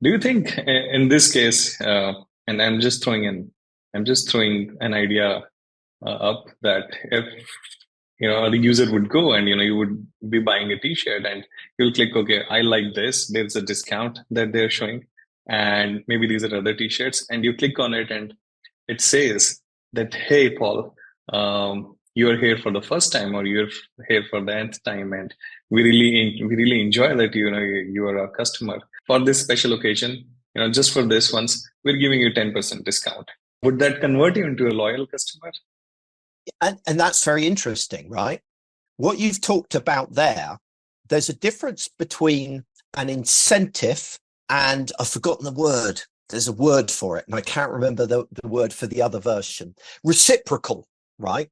Do you think in this case, and I'm just throwing an idea up that if the user would go and you would be buying a t-shirt and you'll click, okay, I like this, there's a discount that they're showing, and maybe these are other t-shirts, and you click on it and it says that, hey Paul, you're here for the first time, or you're here for the nth time, and we really enjoy that you are a customer for this special occasion. Just for this once, we're giving you 10% discount. Would that convert you into a loyal customer? And that's very interesting, right? What you've talked about there's a difference between an incentive and I've forgotten the word. There's a word for it, and I can't remember the word for the other version. Reciprocal, right?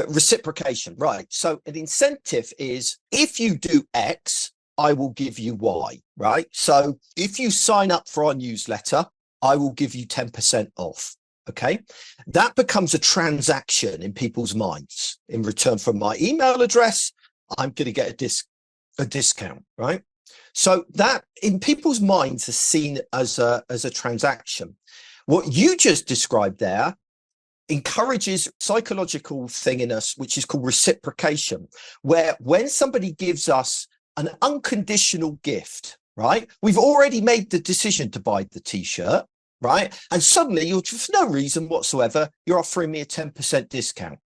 Reciprocation, right? So an incentive is if you do X, I will give you Y, right? So if you sign up for our newsletter, I will give you 10% off. Okay, that becomes a transaction in people's minds. In return for my email address, I'm going to get a discount, right? So that in people's minds is seen as a transaction. What you just described there encourages psychological thing in us, which is called reciprocation, where when somebody gives us an unconditional gift, right? We've already made the decision to buy the t-shirt. Right. And suddenly you're for no reason whatsoever, you're offering me a 10% discount.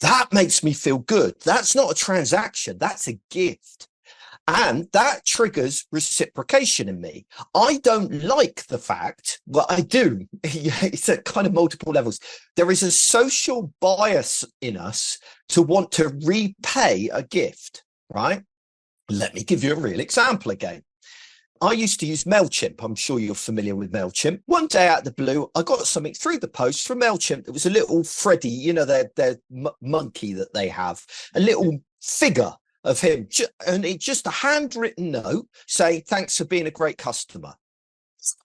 That makes me feel good. That's not a transaction. That's a gift. And that triggers reciprocation in me. I don't like the fact, well, I do. It's at kind of multiple levels. There is a social bias in us to want to repay a gift. Right. Let me give you a real example again. I used to use MailChimp. I'm sure you're familiar with MailChimp. One day out of the blue, I got something through the post from MailChimp. It was a little Freddy, their monkey that they have, a little figure of him. And it's just a handwritten note saying, thanks for being a great customer.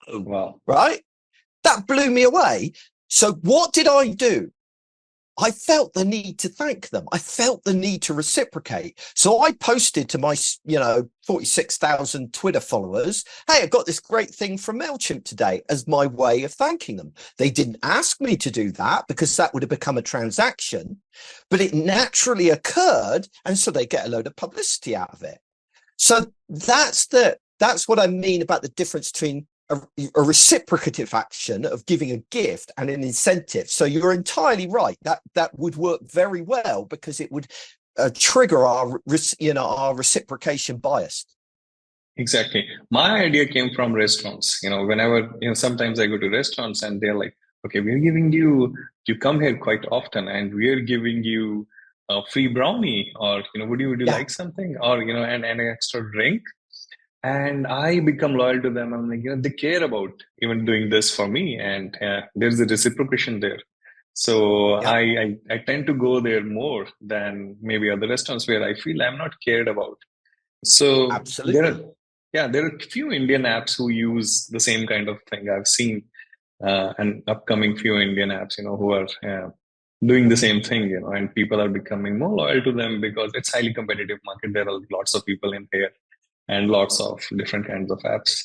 Oh, wow. Right? That blew me away. So what did I do? I felt the need to thank them. I felt the need to reciprocate. So I posted to my, 46,000 Twitter followers, hey, I got this great thing from MailChimp today as my way of thanking them. They didn't ask me to do that because that would have become a transaction, but it naturally occurred. And so they get a load of publicity out of it. So that's what I mean about the difference between a reciprocative action of giving a gift and an incentive. So you're entirely right. That would work very well because it would trigger our reciprocation bias. Exactly. My idea came from restaurants. Whenever, sometimes I go to restaurants and they're like, okay, you come here quite often and we're giving you a free brownie, or, would you like something, or, an extra drink. And I become loyal to them. I'm like, they care about even doing this for me, and there's a reciprocation there. So I tend to go there more than maybe other restaurants where I feel I'm not cared about. So Absolutely. there are few Indian apps who use the same kind of thing. I've seen an upcoming few Indian apps, who are doing the same thing, and people are becoming more loyal to them because it's highly competitive market. There are lots of people in here and lots of different kinds of apps.